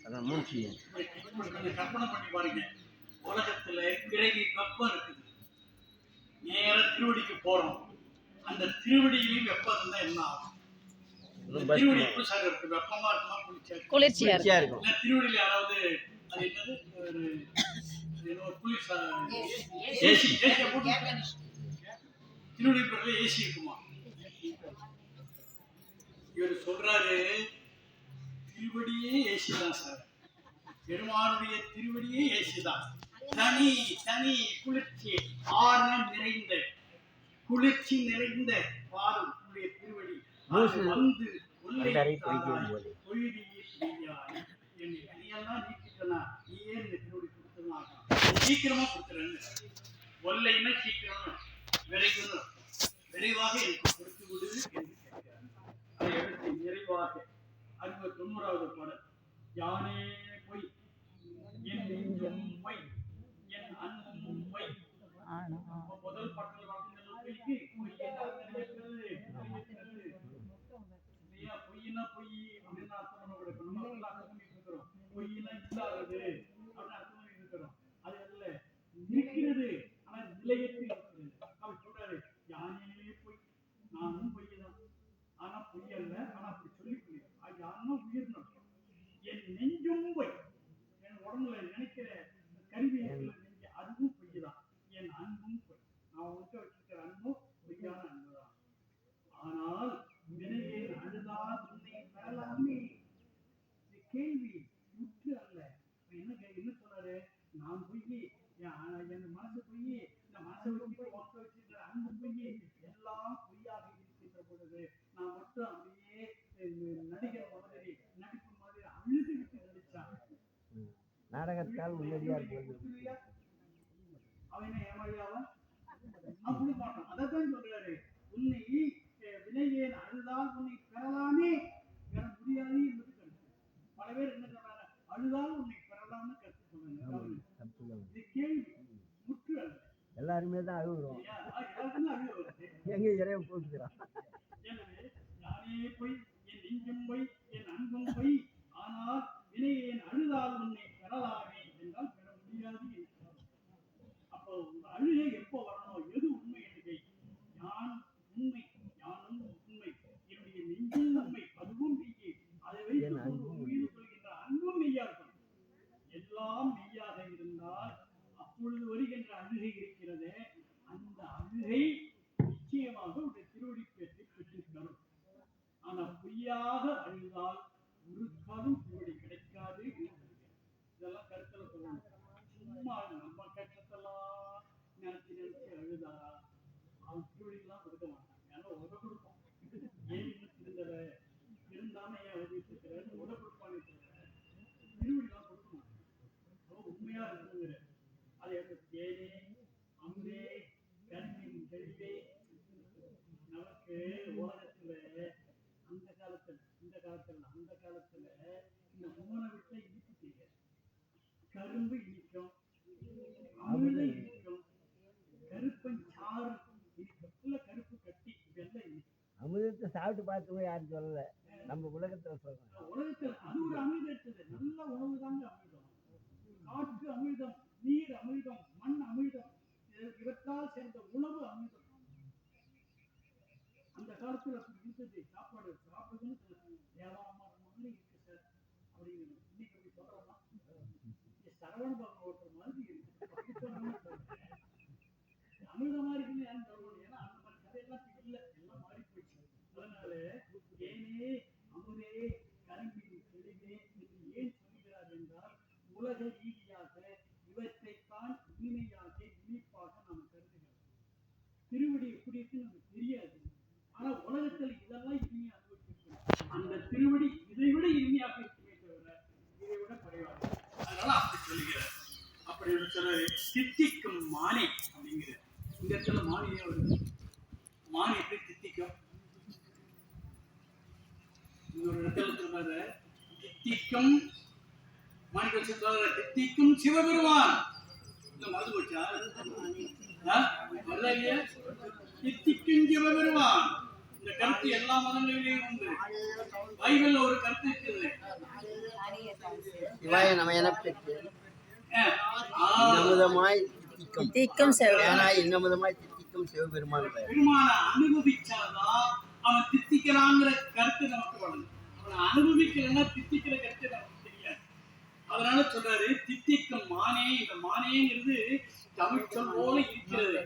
அதான் மூச்சு. கற்பனை பண்ணி பாருங்க. உலகத்துல பிறவி வெப்பம் இருக்குது. நேர திருவடிக்கு போறோம். அந்த திருவடியிலையும் வெப்பம் இருந்தா என்ன ஆகும்? திருவடி எப்படி சார் இருக்கு? வெப்பமா இருக்குமா குளிர்ச்சியா இருக்கும்? திருவடியில யாராவது அது என்னது ஒரு குளிர் ஏசி திருவடி பக்கத்துல ஏசி இருக்குமா? இவர் சொல்றாரு திருவடியே ஏசி தான் சார். பெருமானுடைய திருவடியே ஏசி தான். தனி தனி குளிர்ச்சி ஆர்வம் நிறைந்த குளிர்ச்சி நிறைந்த பாதம் திருவடி வந்து சீக்கிரமா கொடுத்துறேன்னு ஒல்லைன்னா சீக்கிரம் விரைவாக எனக்கு கொடுத்து விடு என்று கேட்கிறார். அதை எடுத்து நிறைவாக 69வது பாடல். யானே பொய் என் நெஞ்சும் பொய் என் அன்பும் பொய். முதல் பாட்டில் வாக்குகளுக்கு பொய்னா பொய் அப்படின்னு அர்த்தம் பண்ண கொடுக்கணும். நம்ம அர்த்தம் பண்ணிட்டு இருக்கிறோம். பொய்னா இல்லாதது அப்படின்னு அர்த்தம் பண்ணிட்டு இருக்கிறோம். அது அல்ல, இருக்கிறது ஆனா நிலையற்று இருக்கிறது. அவர் சொல்றாரு யானே பொய், நானும் பொய்தான், ஆனா பொய் அல்ல, ஆனா அப்படி சொல்லி புரியும். யாருன்னா உயிர்ணும். என் நெஞ்சும் பொய், என் உடம்புல நினைக்கிற கருவி அதுவும் பொய் தான். என் அன்பும் பொய், நான் உனக்கு வச்சிருக்கிற அன்பும் பொய்யான அன்புதான். ஆனால் வினையேன் அழுதால் உன்னை பெறலாமே. கேள்வி முற்று அல்ல. என்ன சொல்றாரு? நான் பொய், என் மனசு பொய், இந்த மனசை வச்சு ஒக்க வச்சிருக்கிற அன்பு பொய், எல்லாம் பொய்யாக இருக்கின்ற பொழுது நான் மட்டும் அப்படியே நடிகர் மாதிரி நடிப்பு மாதிரி அழுது விட்டு நடிச்சான். நாடகத்தால் உண்மையா அவன் ஏமாளியாவன் அப்படி மாட்டான். அதைத்தான் சொல்றாரு. உன்னை வினையேன் அழுதால் உன்னை பெறலாமே, பெற முடியாது என்பது கருத்து. பல பேர் என்ன சொல்றாங்க? அழுதால் உன்னை பெறலாம்னு கருத்து சொல்றாங்க. இது கேள்வி முற்று அல்ல. எல்லாருமே தான் அழுகுறோம். எல்லாருமே அழுகுறது எங்க இறைவன் போக்குறான். எனவே யானே பொய் என் நெஞ்சும் பொய் என் அன்பும் பொய், ஆனால் வினையேன் அழுதால் உன்னை பெறலாமே என்றால் பெற முடியாது. அப்போ அழுகை எப்போ வரணும்? எது உண்மை என்கை? யான் உண்மை, யானும் உண்மை, என்னுடைய நெஞ்சும் உண்மை, அதுவும் மெய்யே. அதை வைத்து உயிர் கொள்கின்ற அன்பும் மெய்யா இருக்கும். எல்லாம் மெய்யாக இருந்தால் அப்பொழுது வருகின்ற அழுகை இருக்கிறது. அந்த அழுகை நிச்சயமாக உடைய திருவடி பேற்றை பெற்று தரும். ஆனா பொய்யாக அழுதால் ஒரு காலம் திருவடி கிடைக்காது. இதெல்லாம் கருத்துல சொல்லணும். சும்மா நம்ம கஷ்டத்தெல்லாம் நினைச்சு நினைச்சு அழுதா அவன் திருவடிக்கெல்லாம் கொடுக்க மாட்டான். ஏன்னா உத கொடுப்பான். ஏன் இன்னும் திருந்தல இருந்தாம ஏன் எழுதிட்டு இருக்கிற உத கொடுப்பான்னு திருவடிக்கெல்லாம் கொடுக்க மாட்டான். அவன் உண்மையா இருக்குங்கிற அதை ஏனே அம்பே கண்ணின் கழிவே. நமக்கு உலகத்துல அந்த காலத்துல இந்த மூணை விட்ட இனிப்பு தெரியாது. கரும்பு இனிக்கும், அமிர்தம் இனிக்கும், கருப்பன் சாறு இனிக்கும், இல்ல கருப்பு கட்டி இதெல்லாம் இனிக்கும். அமிர்தத்தை சாப்பிட்டு பார்த்தவங்க யாரும் சொல்லல. நம்ம உலகத்துல சொல்றோம். உலகத்துல அது ஒரு அமிர்தம் இருக்குது. நல்ல உணவு தாங்க அமிர்தம். காற்று அமிர்தம், நீர் அமிர்தம், மண் அமிர்தம், இவற்றால் சேர்ந்த உணவு அமிர்தம். அந்த காலத்துல இருந்தது. சாப்பாடு சாப்பிடுதுன்னு ஏவாமா மாதிரி இருக்கு சார் அப்படின்னு இன்னைக்கு அப்படி சொல்றோமா? சரவண பவன் ஓட்டுற மாதிரி இருக்கு. அமிர்தமா இருக்குன்னு யாரும் சொல்லணும். ஏன்னா அந்த மாதிரி கதையெல்லாம் இல்ல, எல்லாம் மாறி போயிடுச்சு. அதனால ஏனே அமுதே கரும்பின் தெளிவே என்று ஏன் சொல்கிறார் என்றால் உலக ரீதியாக இவற்றைத்தான் இனிமையாக இனிப்பாக நாம் கருதுகிறோம். திருவடி எப்படி இருக்குன்னு நமக்கு தெரியாது. ஆனா உலகத்தில் இதெல்லாம் இனிமையா அனுபவிச்சிருக்கோம். அந்த திருவடி இதை விட இனிமையாக இருக்குமே தவிர இதை விட குறைவாக. அதனால அப்படி சொல்லுகிறார். அப்படி சொல்றாரு தித்திக்கும் மானே அப்படிங்கிற இந்த இடத்துல மானியே வருது. மான் எப்படி தித்திக்கும்? இன்னொரு இடத்துல சொல்றாரு தித்திக்கும் மாணிக்க சொல்றாரு தித்திக்கும் சிவபெருமான். இந்த மறந்து போச்சா? தித்திக்கும் சிவபெருமான். இந்த கருத்து எல்லா மதங்களிலேயும் உண்டு. பைபிள்ல ஒரு கருத்து இருக்குது. இவாய நமயன பெற்று ஆ, இன்னமுதமாய் தித்திக்கும் செவ்வாய் ஏனாய் இன்னமுதமாய் தித்திக்கும் சிவபெருமான் பெயர். பெருமானை அனுபவிச்சாதான் அவன் தித்திக்கிறாங்கிற கருத்து நமக்கு வரும். அவனை அனுபவிக்கலன்னா தித்திக்கிற கருத்து நமக்கு தெரியாது. அதனால சொல்றாரு தித்திக்கும் மானே. இந்த மானேங்கிறது தமிழ் சொல் போல இருக்கிறது,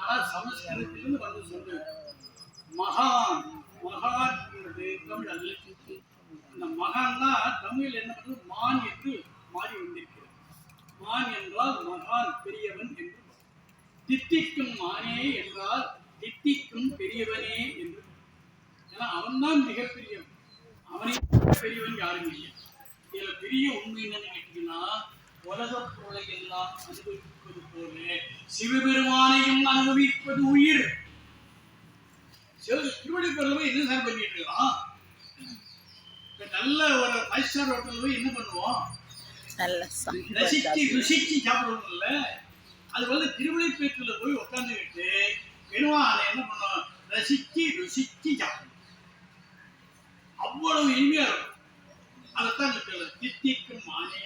ஆனால் சமஸ்கிருதத்திலிருந்து வந்து சொல்றது. மகான் மகான் என்பது தமிழ் அல்ல. இந்த மகான்னா தமிழ் என்ன பண்ணுறது, மான் என்று மாறி வந்திருக்கிறது. மான் என்றால் மகான் பெரியவன் என்று. தித்திக்கும் மானே என்றால் தித்திக்கும் பெரியவனே என்று. ஏன்னா அவன்தான் மிகப்பெரியவன், அவனை பெரியவன் யாரும் இல்லை. இதுல பெரிய உண்மை என்னன்னு கேட்டீங்கன்னா, உலக பொருளை எல்லாம் அனுபவிப்பது போல சிவபெருமானையும் அனுபவிப்பது உயிர். திருவள்ளுவர் போய் என்ன சார் பண்ணிட்டு இருக்கான்? நல்ல ஒரு 5 ஸ்டார் ஹோட்டல் போய் என்ன பண்ணுவோம், நல்ல ரசிச்சு ருசிச்சு சாப்பிடுவோம்ல. அது வந்து திருவிழைப்பேட்டில் போய் உட்காந்துக்கிட்டு பெருமானை என்ன பண்ணுவோம், ரசிச்சு ருசிச்சு சாப்பிடுவோம். அவ்வளவு இனிமையா இருக்கும். அதைத்தான் தித்திக்கும் மானே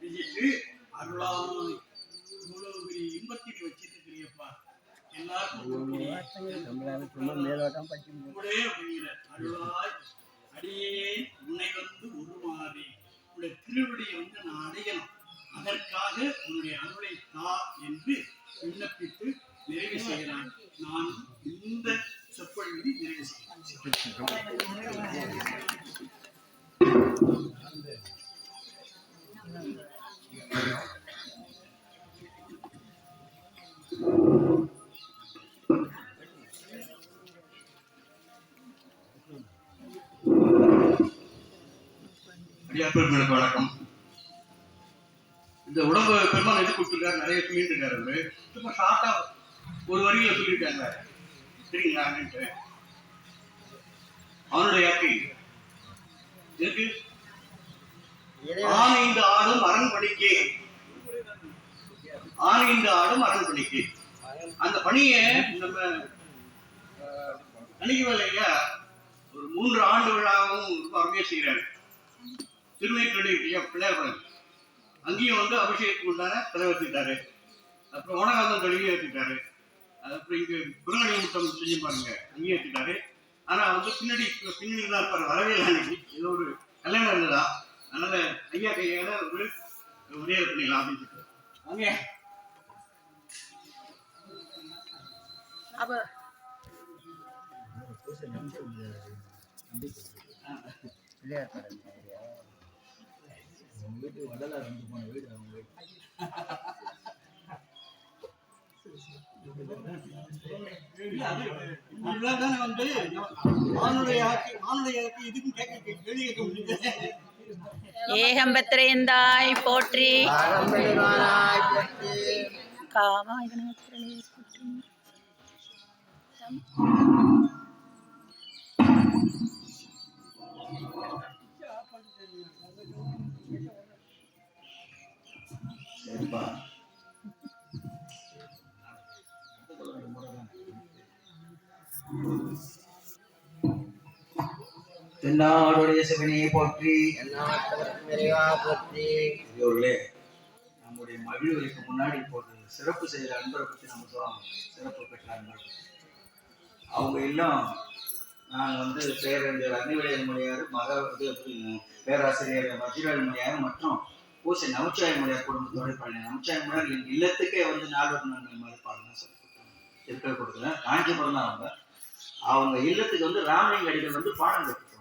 விஜிட்டு அருளாய் இவ்வளவு பெரிய இன்பத்தினை வச்சுட்டு இருக்கிறியப்பா. எல்லாருக்கும் மேலோட்டம் பற்றி அப்படிங்கிற அருளாய் அடியே உன்னை வந்து உருமாறி உன்னுடைய திருவடியை வந்து நான் அடையணும், அதற்காக உன்னுடைய அருளை தா என்று விண்ணப்பித்து நிறைவு செய்கிறான். நான் இந்த சொற்பொழிவை நிறைவு செய்கிறேன். அடியார்களுக்கு வணக்கம். இந்த உடம்பு பெருமாள் எது கொடுத்துருக்காரு, நிறைய சொல்லிட்டு இருக்காரு. அவரு சும்மா ஷார்ட்டா ஒரு வரியில சொல்லியிருக்காங்க, சரிங்களா? அவனுடைய யாக்கை இருக்கு. ஆனைந்து ஆடும் அரண்பணிக்கு, ஆனைந்து ஆடும் அரண்பணிக்கு. அந்த பணியை நம்ம கணிக்கவில்லையா, ஒரு 3 ஆண்டு விழாவும் ரொம்ப அருமையா செய்யறாரு. திருநெல்வேலி பிள்ளையார் அங்கேயும் வந்து அபிஷேகத்துக்கு உண்டான தலைவர்த்திட்டாரு. அப்புறம் ஓனகாந்தம் கழுவி ஏற்றிட்டாரு. அப்புறம் இங்க குரங்கணி முட்டம் செஞ்சு பாருங்க, அங்கேயும் ஏற்றிட்டாரு. ஆனா வந்து பின்னாடி தான் இருப்பாரு, வரவே இல்லை. அன்னைக்கு ஏதோ ஒரு கல்யாணம் இருந்ததா, அதனால ஐயா கையால ஒரு உரையாடல் பண்ணிடலாம் அப்படின்னு சொல்லிட்டு அங்கே பிள்ளையார் படம் வீட்டு வடலா 2 போன வீடு அவங்க வீடு. தானே வந்து மானுடைய ஆக்கி இதுக்கும் கேள்வி கேட்க முடியுது. ஏகம்பத்திரையந்தாய் போற்றி, ஆரம்பெருமானாய் போற்றி, காமாயகனத்திரளே போற்றி. சரிப்பா. தென்னாடுடைய சிவனையை போற்றி. எண்ணாமத்தவர்க்கும் இறைவா போற்றி. பெரியோர்களே, நம்முடைய மகிழ்வுக்கு முன்னாடி இப்போது சிறப்பு செய்கிற அன்பரை பற்றி நம்ம சொல்லுவோம். சிறப்பு பெற்ற அன்பர் அவங்க எல்லாம் நாங்கள் வந்து பேரறிஞர் அன்னிவிளையல் மொழியார், பேராசிரியர் வஜ்ரவேல் மொழியார் மற்றும் பூசை நமச்சிவாய மொழியார் குடும்பத்தோடு பழைய நமச்சிவாய மொழியார் என் இல்லத்துக்கே வந்து 4 நன்மை மாதிரி பாடலாம் சொல்லி இருக்க கொடுக்கல. காஞ்சிபுரம் தான் அவங்க. அவங்க இல்லத்துக்கு வந்து ராமலிங்க அடிகள் வந்து பாடம் கற்றுப்பாங்க.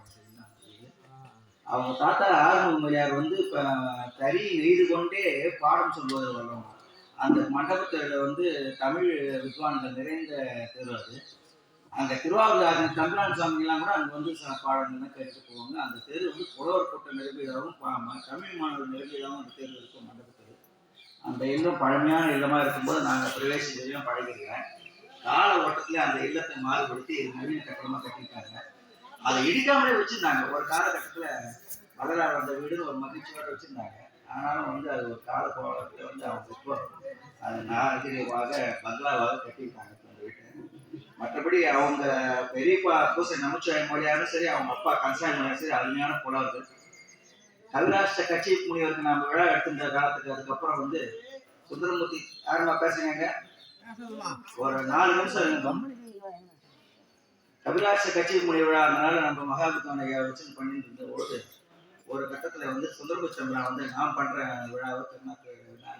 அவங்க தாத்தா ஆறுமுக மொழியார் வந்து தறி நெய்து கொண்டே பாடம் சொல்வது வல்லவங்க. அந்த மண்டபத்தில் வந்து தமிழ் வித்வான்கள் நிறைந்த தெரு அது. அங்கே திருவாரூர் தம்பிரான் சாமிங்கெல்லாம் கூட அங்கே வந்து பாடங்கள்லாம் கேட்டு போவாங்க. அந்த தெரு வந்து புலவர் கூட்டம் நிரம்பியதாகவும் தமிழ் மாணவர் நிரம்பியதாகவும் அந்த தெரு இருக்கும் மண்டபத்தில். அந்த இல்லம் பழமையான இல்லமாக இருக்கும்போது நாங்கள் பிரவேசிச்சதையும் பழகிருக்கேன். கால ஓட்டத்தில் அந்த இல்லத்தை மாறுபடுத்தி நவீன கட்டணமாக கட்டியிருக்காங்க. அதை இடிக்காமலே வச்சுருந்தாங்க. ஒரு காலகட்டத்தில் வளரார் வந்த வீடுன்னு ஒரு மகிழ்ச்சியோடு வச்சுருந்தாங்க. ஆனாலும் வந்து அது ஒரு கால கோலத்தில் வந்து அவங்க இப்போ அது நாகரிகமாக பங்களாவாக கட்டியிருக்காங்க அந்த வீட்டை. மற்றபடி அவங்க பெரியப்பா பூசை நமச்சிவாய மொழியாரும் சரி, அவங்க அப்பா கன்சாய மொழியாரும் சரி, அருமையான புலவர்கள். கவிராஷ்டிர கட்சி முனிவருக்கு நம்ம விழா எடுத்திருந்த காலத்துக்கு அதுக்கப்புறம் வந்து சுந்தரமூர்த்தி யாருமா பேசுறீங்க ஒரு 4 நிமிஷம் இருந்தோம். கவிராஷ்டிர கட்சி முனிவர் விழா அதனால நம்ம மகாவித்வான் ஐயா வச்சு பண்ணிட்டு இருந்த பொழுது ஒரு கட்டத்துல வந்து சுந்தரமூர்த்தி வந்து நான் பண்ற விழாவை திருநாக்கு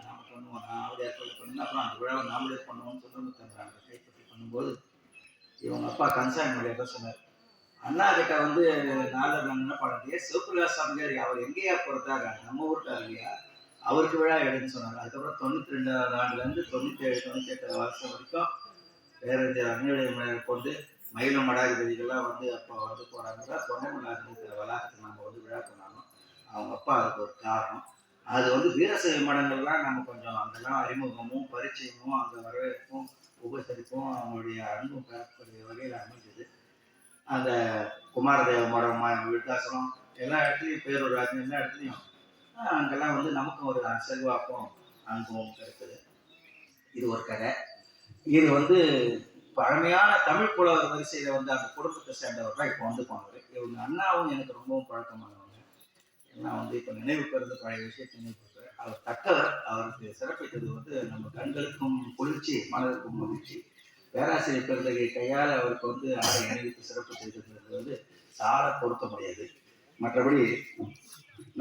நாம பண்ணுவோம், நான் அவருடைய ஏற்பாடு பண்ணி அப்புறம் அந்த விழாவை நாமளே பண்ணுவோம் சுந்தரமூர்த்தி கைப்பற்றி பண்ணும்போது இவங்க அப்பா கன்சாமி மொழியாக சொன்னார். அண்ணா கிட்ட வந்து நாலு என்ன பாடலையே சிவபிரகாஷ் சாமியார் அவர் எங்கேயா பொறுத்தாரு நம்ம ஊருக்காரு இல்லையா, அவருக்கு விழா எடுன்னு சொன்னாங்க. அதுக்கப்புறம் 92ஆவது ஆண்டுலேருந்து 97, 98 வருஷம் வரைக்கும் பேரறிஞர் அந்நிலையை கொண்டு மயிலும் மடாதிபதிகள்லாம் வந்து அப்போ வந்து போகிறாங்க. தொண்டை மடாதிபதி வளாகத்துக்கு நம்ம வந்து விழா கொண்டாடணும். அவங்க அப்பா அதுக்கு ஒரு காரணம். அது வந்து வீரசைவ மடங்கள்லாம் நம்ம கொஞ்சம் அங்கெல்லாம் அறிமுகமும் பரிச்சயமும் அங்கே வரவேற்பும் உபசரிப்பும் அவங்களுடைய அன்பும் பெறக்கூடிய வகையில் அமைஞ்சது. அந்த குமாரதேவ மடம் விருத்தாசனம் எல்லா இடத்துலையும் பேரூர் ராஜ்யம் எல்லா இடத்துலையும் அங்கெல்லாம் வந்து நமக்கும் ஒரு செல்வாக்கும் அனுபவம் கிடைக்குது. இது ஒரு கதை. இது வந்து பழமையான தமிழ் புலவர் வரிசையில் வந்து அந்த குடும்பத்தை சேர்ந்தவர் தான் இப்போ வந்து போனவர். இவங்க அண்ணாவும் எனக்கு ரொம்பவும் பழக்கமானவங்க. எல்லாம் வந்து இப்போ நினைவுக்கு இருந்து பழைய விஷயத்தை நினைவுக்கு அவர் தக்கவர். அவருக்கு சிறப்பித்தது வந்து நம்ம கண்களுக்கும் குளிர்ச்சி மனதுக்கும் மகிழ்ச்சி. பேராசிரியர் பெருந்தகை கையால் அவருக்கு வந்து ஆடை அணிவித்து சிறப்பு செய்திருக்கிறது வந்து சால பொருத்த முடியாது. மற்றபடி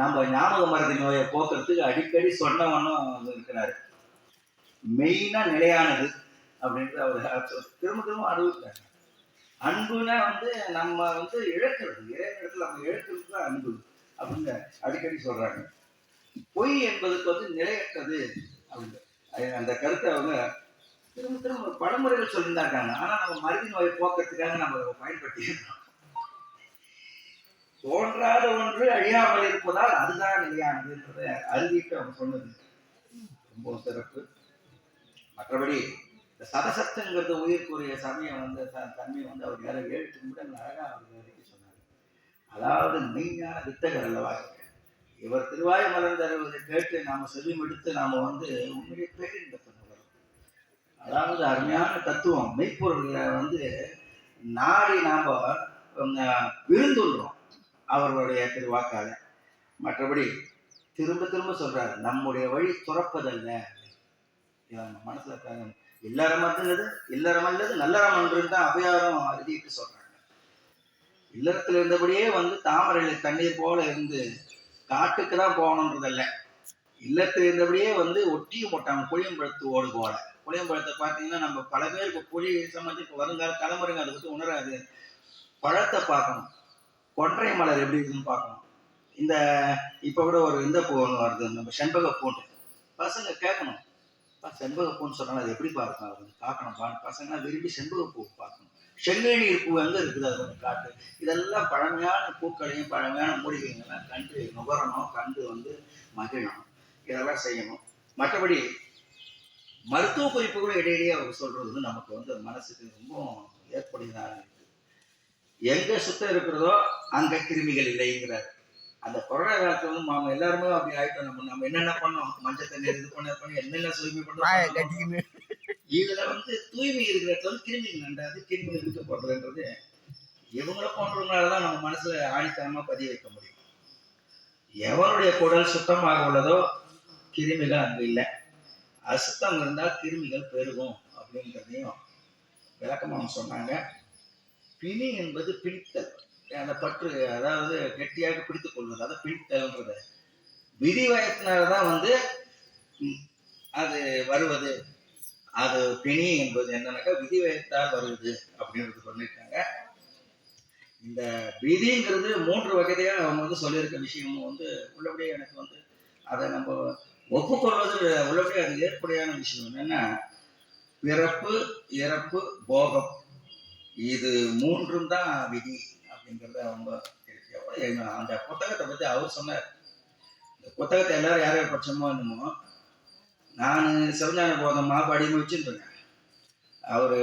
நம்ம ஞாபக மருதி நோயை போக்குறதுக்கு அடிக்கடி சொன்னவனும் இருக்கிறாரு. மெயினா நிலையானது அப்படின்ட்டு அவர் திரும்ப திரும்ப அனுபவிக்கிறாங்க. அன்புனா வந்து நம்ம வந்து இழக்கிறது, இடத்துல நம்ம இழக்கிறது தான் அன்பு அப்படின்னு அடிக்கடி சொல்றாங்க. பொய் என்பதுக்கு வந்து நிலையற்றது அப்படின்னு அந்த கருத்தை அவங்க திரும்ப திரும்ப பலமுறைகள் சொல்லியிருந்தா இருக்காங்க. ஆனா நம்ம மருதி நோயை போக்குறதுக்காக நம்ம அதை பயன்படுத்திக்கிறோம். தோன்றாத ஒன்று அழியாமல் இருப்பதால் அதுதான் நிலையானதுன்றதை அறிவிட்டு அவங்க சொன்னது ரொம்ப சிறப்பு. மற்றபடி இந்த சதசத்துங்கிறது உயிர்க்குரிய சமயம் வந்து தன்மை வந்து அவர் 7 நிமிடங்கள் அழகா அவர் அறிக்கை சொன்னார். அதாவது மெய்ஞான வித்தகர் அல்லவா இவர். திருவாய் மலர்ந்தருவதை கேட்டு நாம செவிமெடுத்து நாம வந்து உண்மையை பேரின்பத்தை வரும். அதாவது அருமையான தத்துவம் மெய்ப்பொருள்களை வந்து நாடி நாம விருந்துள்ளோம் அவர்களுடைய திருவாக்கால. மற்றபடி திரும்ப திரும்ப சொல்றாரு நம்முடைய வழி துறப்பதல்ல. மனசுல இல்லறம் அல்லது இல்லறம் அல்லது நல்லறம் என்று தான் அபயாரம் அறுதிட்டு சொல்றாங்க. இல்லறத்துல இருந்தபடியே வந்து தாமரையில தண்ணீர் போல இருந்து காட்டுக்கு தான் போகணுன்றதல்ல. இல்லத்துல இருந்தபடியே வந்து ஒட்டியும் போட்டாங்க புளியம்பழத்து ஓடு போல. புளியம்பழத்தை பார்த்தீங்கன்னா நம்ம பல பேர் இப்போ புளி சம்பந்தி இப்போ வருங்கால தலைமுறைங்க அதை பற்றி உணராது. பழத்தை பார்க்கணும், கொன்றை மலர் எப்படி இருக்குன்னு பார்க்கணும். இந்த இப்போ கூட ஒரு இந்த பூ ஒன்று வருது, நம்ம செண்பக பூண்டு. பசங்க கேட்கணும், செண்பக பூன்னு சொன்னாலும் அது எப்படி பார்க்கணும், அது கொஞ்சம் பார்க்கணும். பசங்கன்னா விரும்பி செண்பக பூ பார்க்கணும். செங்கநீர் பூ எங்கே இருக்குது அது கொஞ்சம் காட்டு. இதெல்லாம் பழமையான பூக்களையும் பழமையான மூலிகைகள்லாம் கண்டு நுகரணும், கண்டு வந்து மகிழணும். இதெல்லாம் செய்யணும். மற்றபடி மருத்துவ குறிப்புகளும் இடையிலேயே அவர் சொல்றது வந்து நமக்கு வந்து மனசுக்கு ரொம்ப ஏற்படுகிறதா இருக்கு. எங்க சுத்தம் இருக்கிறதோ அங்க கிருமிகள் இல்லைங்கிறார். அந்த கொரோனா காலத்துல வந்து நாம எல்லாருமே அப்படி ஆயிட்டோம். நம்ம என்னென்ன பண்ணோம், மஞ்சள் தண்ணி இது பண்ணி என்னென்ன தூய்மை பண்ணோம். இதுல வந்து தூய்மை இருக்கிற இடத்துல வந்து கிருமிகள் நண்டாது, கிருமிகள் இருக்க போடுறதுன்றது இவங்கள போன்றவங்களாலதான் நம்ம மனசுல ஆணித்தனமா பதிய வைக்க முடியும். எவனுடைய குடல் சுத்தமாக உள்ளதோ கிருமிகள் அங்க இல்லை. அசுத்தம் இருந்தால் கிருமிகள் பெருகும் அப்படின்றதையும் விளக்கமாக சொன்னாங்க. பிணி என்பது பிடித்தல், அந்த பற்று, அதாவது கெட்டியாக பிடித்துக் கொள்வது, அதை பிடித்தல்ன்றது விதி வயத்தினால்தான் வந்து அது வருவது. அது பிணி என்பது என்னன்னாக்கா விதி வயத்தால் வருவது அப்படின்றது சொல்லியிருக்காங்க. இந்த விதிங்கிறது 3 வகையாக அவங்க வந்து சொல்லியிருக்க விஷயமும் வந்து உள்ளபடியே எனக்கு வந்து அதை நம்ம ஒப்புக்கொள்வது உள்ளபடியே அது ஏற்புடையான விஷயம். என்னன்னா பிறப்பு, இறப்பு, போகம், இது 3ம் தான் விதி அப்படிங்கிறத அவங்க அந்த புத்தகத்தை பற்றி அவர் சொன்னார். இந்த புத்தகத்தை எல்லாரும் யாரையும் பட்சமோ என்னமோ நான் சிவஞான போதம் மாபாடின்னு வச்சுருக்கேன். அவரு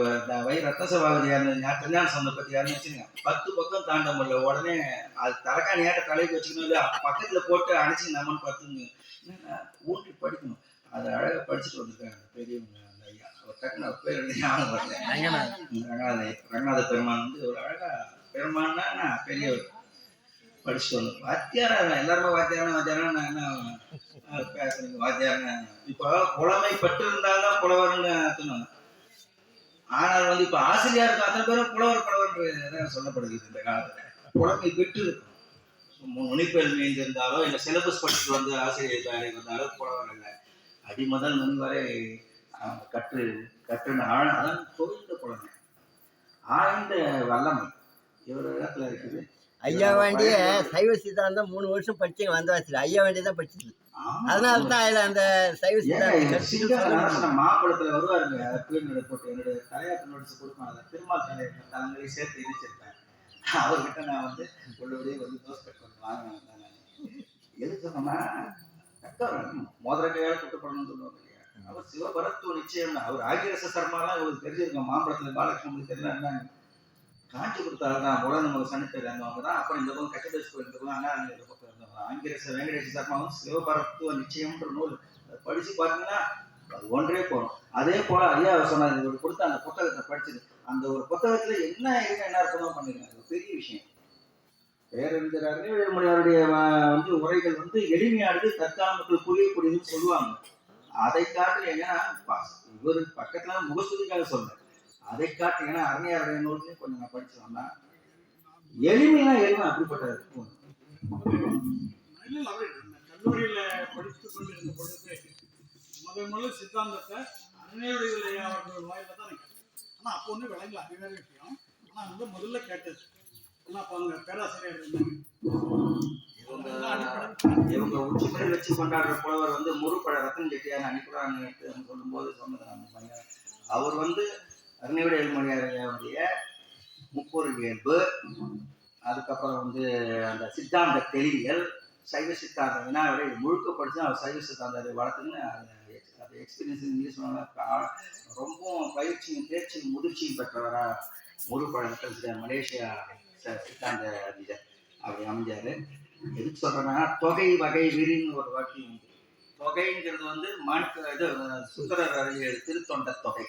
ரத்னசபாவதியான கல்யாண சந்தை பற்றி யாருன்னு வச்சுருங்க. 10 பக்கம் தாண்ட முடியல. உடனே அது தரக்காணியாட்ட தலைக்கு வச்சுக்கணும் இல்லையா, பக்கத்தில் போட்டு அணைச்சி நம்மன்னு பார்த்துங்க ஊட்டி படிக்கணும். அதை அழகாக படிச்சுட்டு வந்திருக்காங்க பெரியவங்க. அந்த ஐயா அவர் டக்குன்னு அவர் பேர் ஞாபகம் வரல. ரங்கநாத பெருமான் வந்து ஒரு அழகா பெருமான்னா பெரியவர். படிச்சுட்டு வந்தோம். வாத்தியாரா எல்லாருமே வாத்தியாரா நான் என்ன பேசுறீங்க வாத்தியாரா. இப்போ புலமை பெற்றிருந்தால்தான் புலவர்னு சொன்னாங்க. ஆனால் வந்து இப்ப ஆசிரியருக்கு அத்தனை பேரும் புலவர் சொல்லப்படுகிறது இந்த காலத்துல. புலமை பெற்று நுனிப்பெயல் மேய்ந்திருந்தாலோ இல்ல சிலபஸ் படிச்சுட்டு வந்து ஆசிரியர் வேலைக்கு வந்தாலோ புலவர் இல்லை. அடிமுதல் முன் வரை கற்று அதான் தொழிந்த புலமை, ஆழ்ந்த வல்லமை இவர் இடத்துல இருக்குது. ஐயா வேண்டிய சைவ சித்தாந்தம் 3 வருஷம் படிச்சு வந்தாச்சு. ஐயா வேண்டியதான் படிச்சது. அதனாலதான் அதுல அந்த சைவ சித்தாந்தம் மாம்பழத்துல வருவாருங்க. போட்டு என்னுடைய தலையாட்டு நோட்டீஸ் கொடுப்பாங்க. திருமால் தலங்களையும் சேர்த்து இணைச்சிருப்பேன். அவர்கிட்ட நான் வந்து உள்ளபடியே வந்து தோசை கட் பண்ணி வாங்க. எதுக்கு சொன்னோம்னா மோதிர கையால குட்டப்படணும்னு சொல்லுவாங்க இல்லையா. அவர் சிவபரத்துவ நிச்சயம். அவர் ஆகிரச சர்மாலாம் இவருக்கு தெரிஞ்சிருக்கோம். மாம்பழத்துல பாலகிருஷ்ணன் தெரியல இருந்தாங்க. காஞ்சி கொடுத்தாருதான் உலக நம்ம சனிப்பேர் இருந்தவங்க தான். அப்புறம் இந்த பக்கம் கச்சதேஷ் கோயிலுக்கு அண்ணா பக்கம் இருந்தவங்க. ஆங்கிரச வெங்கடேஷ சர்மாவும் சிவபரத்துவ நிச்சயம்ன்ற நூல் படிச்சு பார்த்தீங்கன்னா அது ஒன்றே போகும். அதே போல ஐயா சொன்னார், இவர் கொடுத்த அந்த புத்தகத்தை படிச்சது. அந்த ஒரு புத்தகத்துல என்ன இருக்கு என்ன அர்த்தமா பண்ணிருக்காங்க. அது பெரிய விஷயம். பேரறிஞர் அருணகிரிமுனிவருடைய வந்து உரைகள் வந்து எளிமையானது, தற்காலத்தில் புரியக்கூடியதுன்னு சொல்லுவாங்க. அதை காட்டு ஏன்னா இவரு பக்கத்துல முகஸ்துதிக்காக சொல்றேன். அதை காட்டு ஏன்னா அருணையாருடைய நூல்லையும் கொஞ்சம் நான் படிச்சு வந்தா எளிமையா எளிமை அப்படிப்பட்டது. கல்லூரியில படித்து கொண்டிருந்த பொழுது முதல் சித்தாந்தத்தை அருணையுடைய அவர்கள் வாயில தான் கேட்டேன். ஆனா அப்போ ஒன்றும் விளங்கல, அது வேற விஷயம். ஆனா வந்து முதல்ல கேட்டது. ஆனா அப்ப அவங்க பேராசிரியர் இருந்தாங்க. இவங்க உச்சிமலை வச்சு கொண்டாடுற புலவர் வந்து முருப்பழ ரத்தன் செட்டியார் அனுப்புறாங்க சொல்லும் போது சொன்னது அந்த பையன். அவர் வந்து அருணையுடைய முப்பொருள் இயல்பு, அதுக்கப்புறம் வந்து அந்த சித்தாந்த தெளிவியல், சைவ சித்தாந்த வினாவிடை முழுக்க படிச்சு அவர் சைவ சித்தாந்த வளர்த்துன்னு அந்த எக்ஸ்பீரியன்ஸ் இங்கிலீஷ் ரொம்ப பயிற்சியும் தேர்ச்சியும் முதிர்ச்சியும் பெற்றவரா முருப்பழ ரத்தன் செட்டியார் மலேசியா சித்தாந்த அதிபர் அப்படி அமைஞ்சாரு. எதுக்கு சொல்றேன்னா தொகை வகை விரின்னு ஒரு வாக்கியம் உண்டு. தொகைங்கிறது வந்து மாணிக்க இது சுந்தரர் திருத்தொண்ட தொகை.